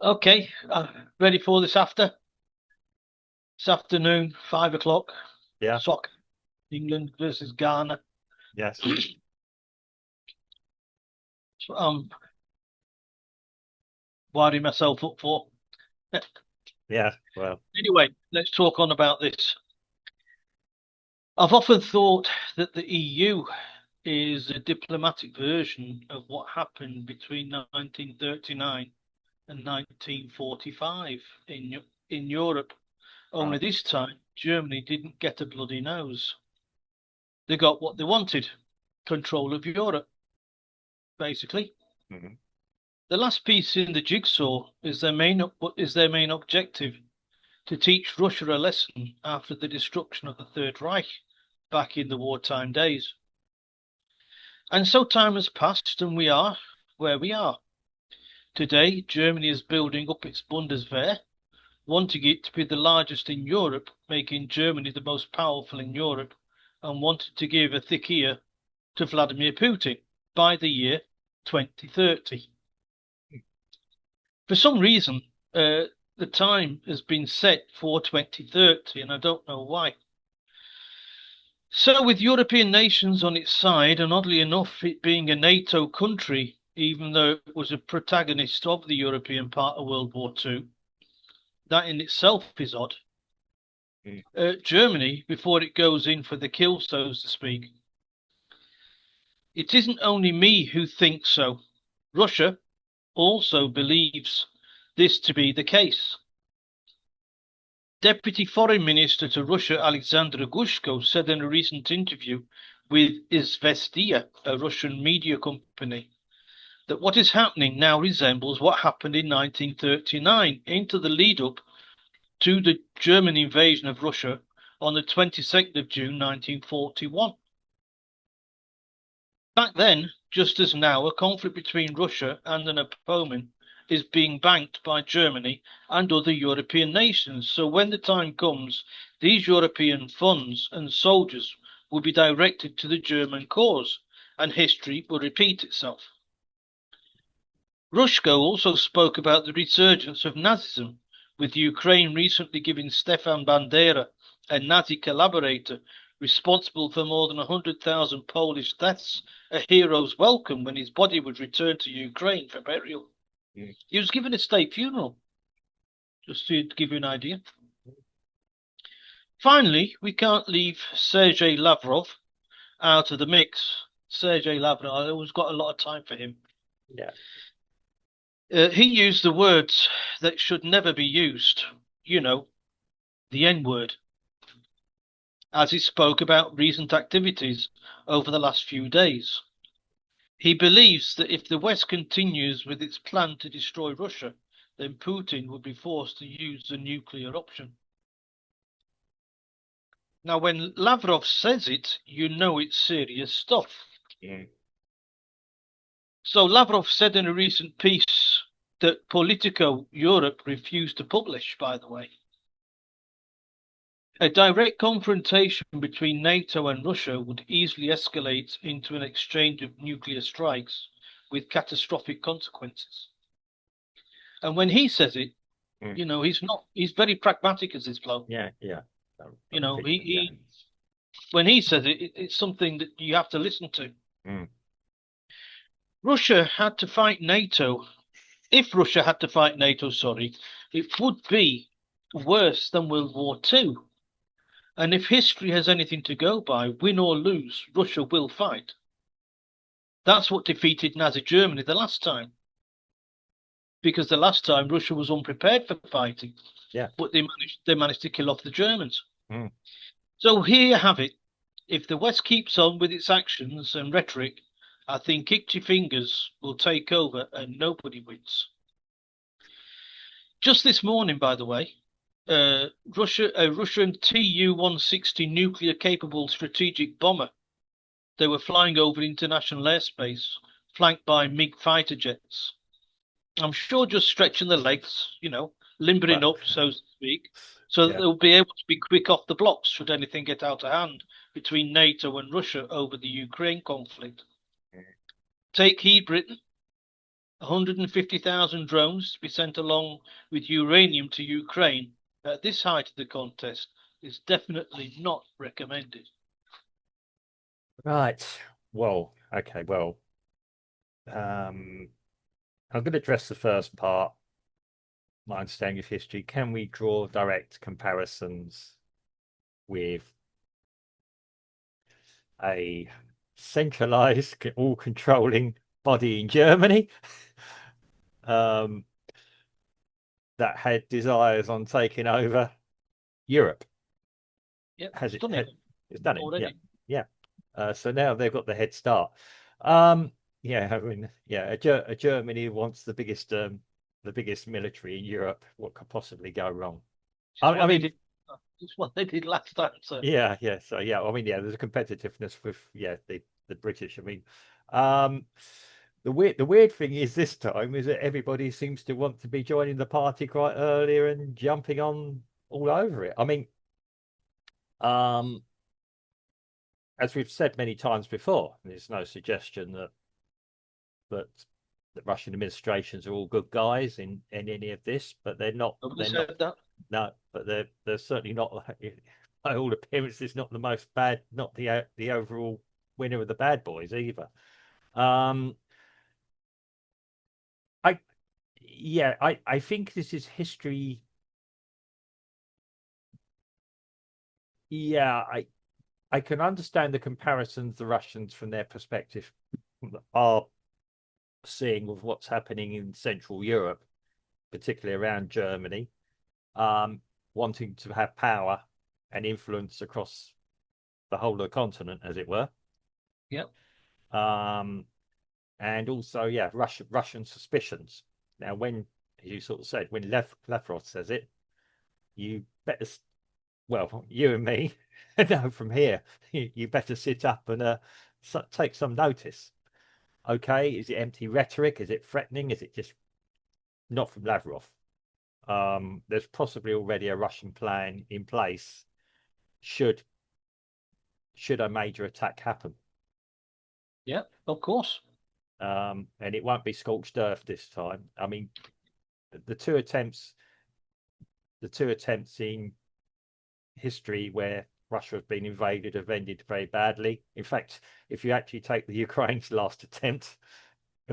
Okay, ready for this afternoon, 5 o'clock. Yeah. Soccer, England versus Ghana. Yes. So I'm winding myself up for. Yeah. Well, Anyway, let's talk on about this. I've often thought that the EU is a diplomatic version of what happened between 1939 and 1945 in Europe. Only right. this time, Germany didn't get a bloody nose. They got what they wanted, control of Europe, basically. Mhm. The last piece in the jigsaw is their main objective to teach Russia a lesson after the destruction of the Third Reich back in the wartime days. And so time has passed, and we are where we are. Today, Germany is building up its Bundeswehr, wanting it to be the largest in Europe, making Germany the most powerful in Europe, and wanting to give a thick ear to Vladimir Putin by the year 2030. For some reason, the time has been set for 2030, and I don't know why. So, with European nations on its side, and oddly enough, it being a NATO country, even though it was a protagonist of the European part of World War II, that in itself is odd. Mm. Germany, before it goes in for the kill, so to speak, it isn't only me who thinks so. Russia also believes this to be the case. Deputy Foreign Minister to Russia Alexander Gushko said in a recent interview with Izvestia, a Russian media company, that what is happening now resembles what happened in 1939 into the lead up to the German invasion of Russia on the 22nd of June 1941. Back then, just as now, a conflict between Russia and an opponent is being banked by Germany and other European nations. So when the time comes, these European funds and soldiers will be directed to the German cause, and history will repeat itself. Rushko also spoke about the resurgence of Nazism, with Ukraine recently giving Stefan Bandera, a Nazi collaborator responsible for more than 100,000 Polish deaths, a hero's welcome when his body was returned to Ukraine for burial. Mm. He was given a state funeral, just to give you an idea. Finally, we can't leave Sergei Lavrov out of the mix. Sergei Lavrov, I always got a lot of time for him. Yeah. He used the words that should never be used, you know, the N word, as he spoke about recent activities over the last few days. He believes that if the West continues with its plan to destroy Russia, then Putin would be forced to use the nuclear option. Now, when Lavrov says it, you know it's serious stuff. Mm. So, Lavrov said in a recent piece that Politico Europe refused to publish, by the way. A direct confrontation between NATO and Russia would easily escalate into an exchange of nuclear strikes with catastrophic consequences. And when he says it, Mm. he's very pragmatic as this bloke. Yeah. Yeah. You Don't know, think, yeah. when he says it's something that you have to listen to. Mm. Russia had to fight NATO. If Russia had to fight NATO, sorry, it would be worse than World War II. And if history has anything to go by, win or lose, Russia will fight. That's what defeated Nazi Germany the last time. Because the last time Russia was unprepared for fighting, Yeah. but they managed to kill off the Germans. Mm. So here you have it. If the West keeps on with its actions and rhetoric, I think itchy fingers will take over and nobody wins. Just this morning, by the way, a Russian Tu-160 nuclear-capable strategic bomber. They were flying over international airspace, flanked by MiG fighter jets. I'm sure just stretching the legs, limbering But up, so to speak, so that yeah. they'll be able to be quick off the blocks should anything get out of hand between NATO and Russia over the Ukraine conflict. Mm. Take heed, Britain. 150,000 drones to be sent along with uranium to Ukraine at this height of the contest is definitely not recommended. Right. Well, okay. Well, I'm going to address the first part, my understanding of history. Can we draw direct comparisons with a centralized, all-controlling body in Germany um, that had desires on taking over Europe? Yep, Has it's it? done it It's done it. Yeah, already. yeah. So now they've got the head start. Yeah, I mean, yeah, a Germany wants the biggest military in Europe. What could possibly go wrong? It's I what they mean, did. It's what they did last time, sir. yeah, yeah. So yeah, I mean, yeah, there's a competitiveness with the British. I mean, um, the weird thing is this time is that everybody seems to want to be joining the party quite earlier and jumping on all over it. I mean, um, as we've said many times before, there's no suggestion that the Russian administrations are all good guys in any of this, but they're not. Nobody They're not. said that. No, but they're certainly not. By all appearances, not the most bad. Not the overall winner of the bad boys either. Um, I yeah, I think this is history. Yeah, I can understand the comparisons the Russians from their perspective are seeing with what's happening in Central Europe, particularly around Germany, um, wanting to have power and influence across the whole of the continent, as it were. Yep. Um, and also, yeah, Russian suspicions. Now, when, as you sort of said, when Lavrov says it, you better, well, you and me know from here, you better sit up and take some notice. Okay, is it empty rhetoric? Is it threatening? Is it just not from Lavrov? There's possibly already a Russian plan in place should a major attack happen. Yep. Of course. And it won't be scorched earth this time. I mean, the two attempts, the two attempts in history where Russia has been invaded have ended very badly. In fact, if you actually take the Ukraine's last attempt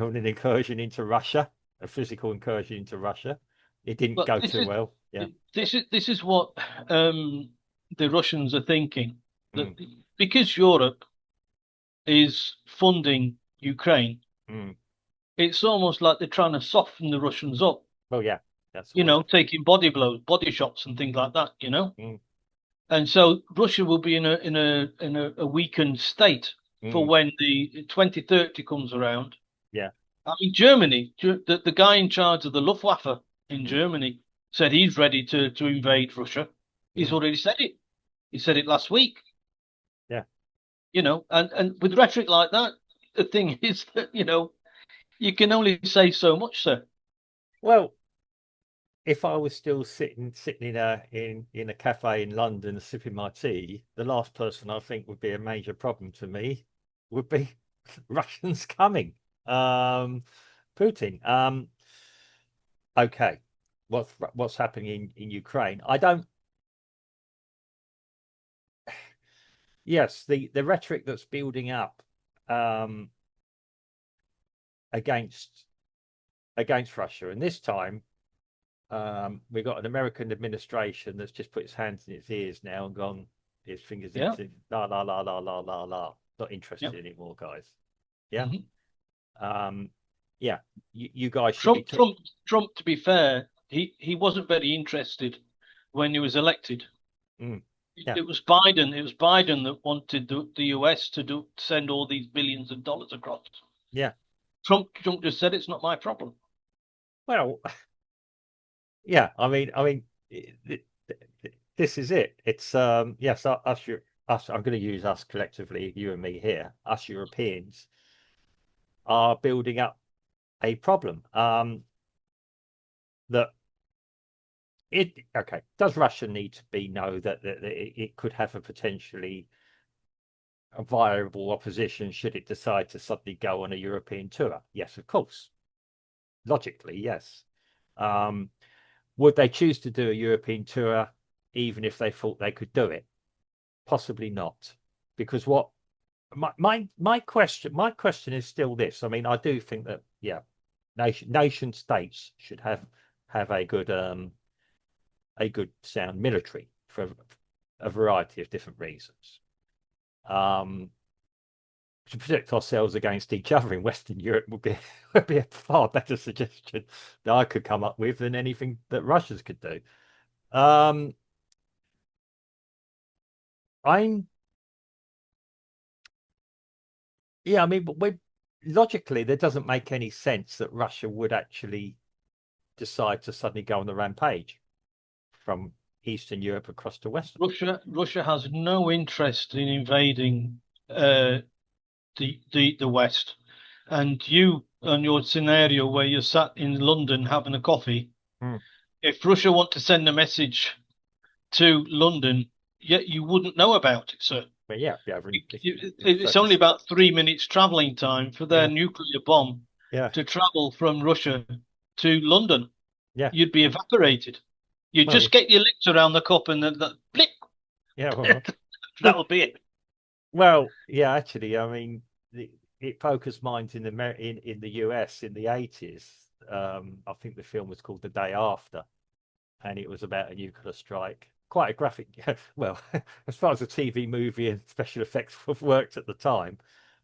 on an incursion into Russia, a physical incursion into Russia, it didn't But go too well. Yeah. this is what um, the Russians are thinking, that Mm, because Europe is funding Ukraine, mm. it's almost like they're trying to soften the Russians up, Well, yeah, that's the way. taking body blows, body shots and things like that. Mm, And so Russia will be in a weakened state for mm, when the 2030 comes around. yeah. I mean, Germany, the guy in charge of the Luftwaffe in Mm, Germany said he's ready to invade Russia. He's mm, already said it. He said it last week, yeah. and with rhetoric like that, the thing is that, you can only say so much, sir. Well, if I was still sitting in a cafe in London sipping my tea, the last person I think would be a major problem to me would be Russians coming. Putin. Okay. What's happening in Ukraine? I don't. Yes, the rhetoric that's building up um, against Russia, and this time we've got an American administration that's just put its hands in its ears now and gone, his fingers Yeah, into la la la la la la la. Not yeah. interested anymore, guys. Yeah. Mhm. Um, yeah. You guys should be. Trump, Trump, Trump. To be fair, he wasn't very interested when he was elected. Mm, It, yeah. it was Biden. It was Biden that wanted the US to send all these billions of dollars across. Yeah. Trump just said it's not my problem. Well, yeah. This is it. It's yes, us. I'm going to use us collectively, you and me here. Us Europeans are building up a problem. That it okay. Does Russia need to be know that it could have a potentially a viable opposition should it decide to suddenly go on a European tour? Yes, of course. logically, yes. Would they choose to do a European tour even if they thought they could do it? Possibly not, because what my question is still this. I mean, I do think that nation states should have a good sound military for a variety of different reasons. To protect ourselves against each other in Western Europe would be a far better suggestion that I could come up with than anything that Russians could do. I'm Yeah, I mean, logically, there doesn't make any sense that Russia would actually decide to suddenly go on the rampage from Eastern Europe across to Western. Russia has no interest in invading the West. And you, on your scenario where you're sat in London having a coffee, Mm. if Russia want to send a message to London, yet you wouldn't know about it, sir. But yeah, It's only about 3 minutes traveling time for their yeah, nuclear bomb yeah, to travel from Russia to London. yeah. You'd be evaporated. You Well, just get your lips around the cup and then blip, yeah, well, that'll be it. well, yeah. Actually, I mean, it focused minds in the US in the 80s. I think the film was called The Day After, and it was about a nuclear strike. Quite a graphic. Well, as far as a TV movie and special effects have worked at the time,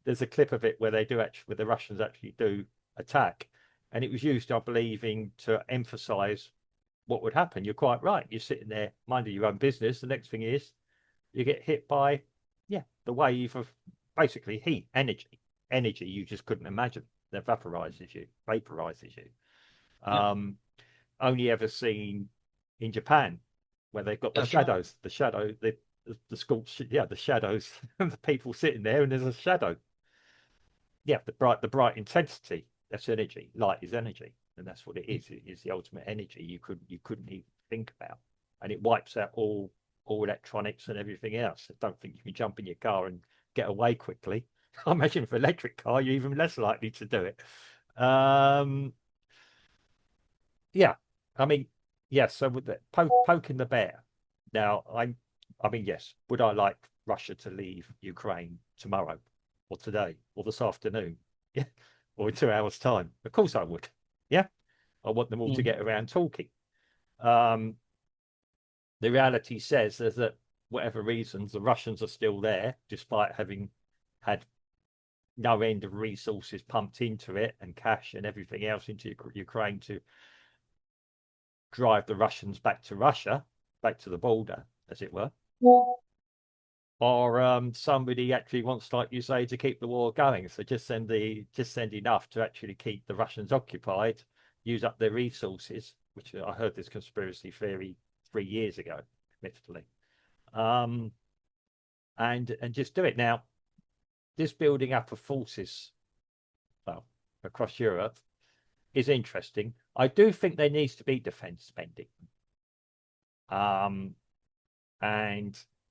there's a clip of it where where the Russians actually do attack, and it was used, I believe, to emphasise what would happen. You're quite right. You're sitting there minding your own business. The next thing is you get hit by, the wave of basically heat, energy you just couldn't imagine that vaporizes you. Yeah, Only ever seen in Japan, where they've got the that's right. shadows, the sculpture, the shadows, and the people sitting there, and there's a shadow. Yeah, the bright intensity. That's energy. Light is energy, and that's what it is. It is the ultimate energy you couldn't even think about, and it wipes out all electronics and everything else. I don't think you can jump in your car and get away quickly. I imagine for electric car, you're even less likely to do it. Um, yeah, I mean, yes. So with the poking the bear. Now, I mean, yes. Would I like Russia to leave Ukraine tomorrow, or today, or this afternoon, yeah, or in 2 hours' time? Of course, I would. Yeah, I want them all to Mm. get around talking. Um, the reality says is that whatever reasons, the Russians are still there, despite having had no end of resources pumped into it and cash and everything else into Ukraine to drive the Russians back to Russia, back to the border, as it were. Or somebody actually wants, like you say, to keep the war going. So just send enough to actually keep the Russians occupied, use up their resources, which I heard this conspiracy theory 3 years ago, admittedly. And just do it. Now, this building up of forces, well, across Europe is interesting. I do think there needs to be defense spending. And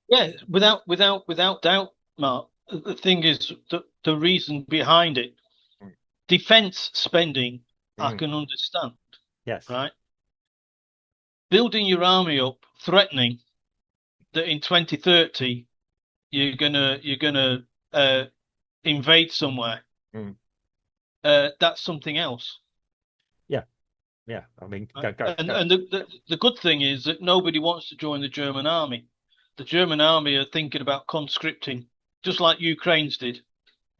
Yeah, without doubt, Mark. The thing is, the reason behind it, defense spending, I mm, can understand, yes, right? Building your army up, threatening that in 2030 you're gonna invade somewhere. mm, That's something else. yeah, yeah. I mean, Right? And go. and the good thing is that nobody wants to join the German army. The German army are thinking about conscripting, just like Ukraine's did,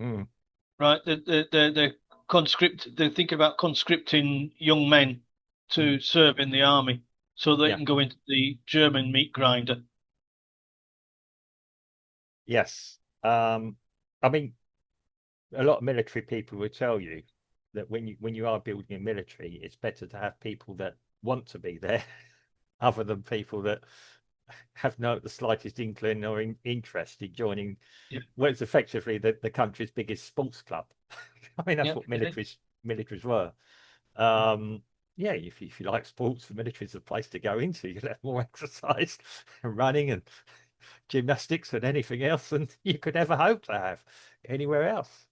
Mm, right? They're thinking about conscripting young men mm, to serve in the army so they yeah, can go into the German meat grinder. yes. I mean, a lot of military people will tell you that when you are building a military, it's better to have people that want to be there, other than people that have no the slightest inkling or interest in joining Yeah, well, it's effectively the country's biggest sports club. I mean, that's yeah, what it is. militaries were. Um, yeah, if you like sports, the military is a place to go into. You'll have more exercise and running and gymnastics and anything else than you could ever hope to have anywhere else.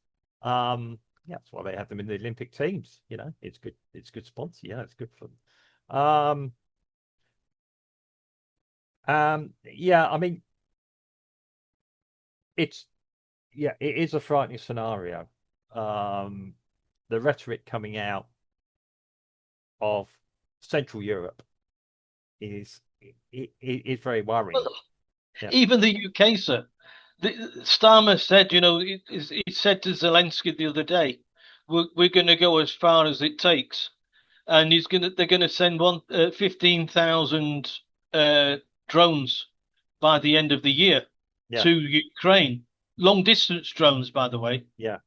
Yeah, that's why they have them in the Olympic teams. It's good. It's good sponsor. Yeah, it's good for them. Yeah, I mean, it's yeah, it is a frightening scenario. Um, the rhetoric coming out of Central Europe is very worrying. Well, Yeah, even the UK, sir. Starmer said, he said to Zelensky the other day, we're going to go as far as it takes, and they're going to send 15,000 uh, drones by the end of the year yeah, to Ukraine, long distance drones, by the way, yeah,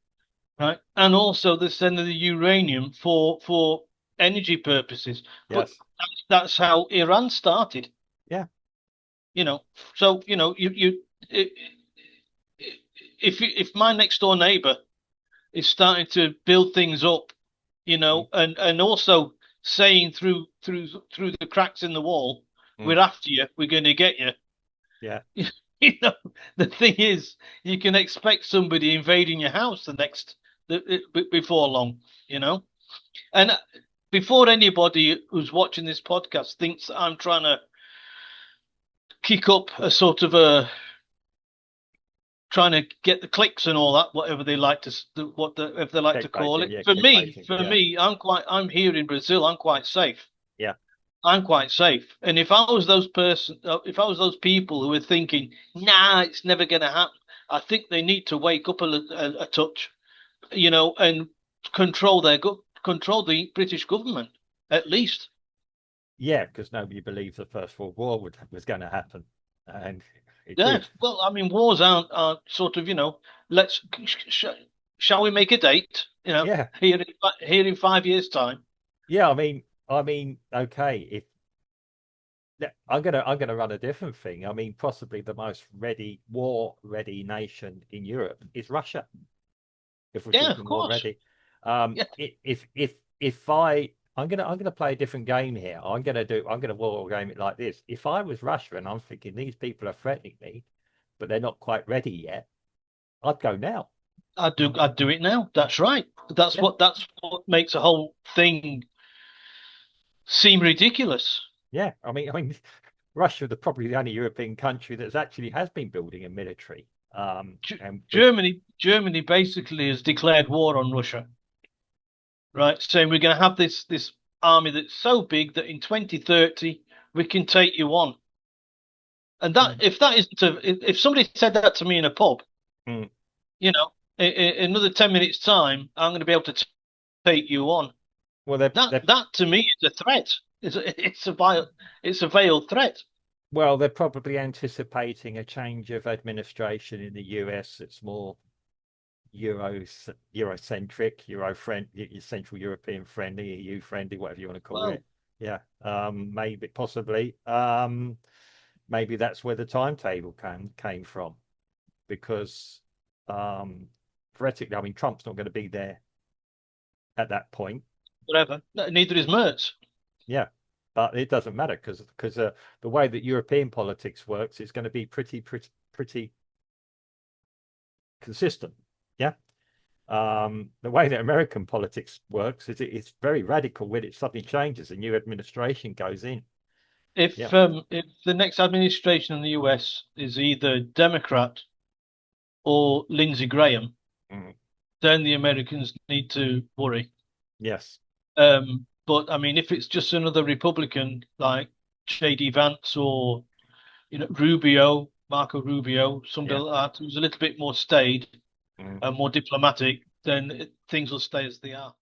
right? And also they're sending the uranium for energy purposes. But yes, that's how Iran started, yeah, you know. So if my next door neighbor is starting to build things up, mm, and also saying through the cracks in the wall, mm, we're after you, we're going to get you. yeah, You know, the thing is, you can expect somebody invading your house before long, you know. And before anybody who's watching this podcast thinks I'm trying to kick up a sort of a trying to get the clicks and all that, whatever they like to if they like to call clickbaiting, it. yeah, For me, clickbaiting, for yeah, me, I'm here in Brazil. I'm quite safe. yeah, I'm quite safe. And if I was those people who were thinking, nah, it's never going to happen, I think they need to wake up a touch, and control the British government at least. yeah, because nobody believed the First World War was going to happen, and it Yeah. did. Well, I mean, wars aren't sort of, let's sh shall we make a date? Yeah, Here in 5 years' time. yeah. I mean, okay. If yeah, I'm gonna run a different thing. I mean, possibly the most war ready nation in Europe is Russia. If we're Yeah, of talking war course. ready, Yeah, if I'm gonna play a different game here. I'm gonna war game it like this. If I was Russia and I'm thinking these people are threatening me, but they're not quite ready yet, I'd go now. I'd do it now. That's right. Yeah, That's what makes the whole thing seem ridiculous. yeah. I mean, Russia, probably the only European country that actually has been building a military. And with Germany basically has declared war on Russia, right? Saying we're going to have this army that's so big that in 2030 we can take you on. And mm, that isn't if somebody said that to me in a pub, mm. in another 10 minutes time, I'm going to be able to take you on. Well, That to me is a threat. It's a veiled threat. they're probably anticipating a change of administration in the US. It's more Eurocentric, Euro friend, Central European friendly, EU friendly, whatever you want to call Well, it. Yeah, maybe possibly. Maybe that's where the timetable came from, because theoretically, I mean, Trump's not going to be there at that point. whatever. Neither is Mertz. Yeah, but it doesn't matter because the way that European politics works is going to be pretty consistent. Yeah. The way that American politics works is it's very radical when it suddenly changes. A new administration goes in. Yeah. If the next administration in the US is either Democrat or Lindsey Graham, Mm. then the Americans need to worry. Yes. But I mean, if it's just another Republican like JD Vance or Marco Rubio, somebody Yeah. like that, who's a little bit more staid Mm. and more diplomatic, then things will stay as they are.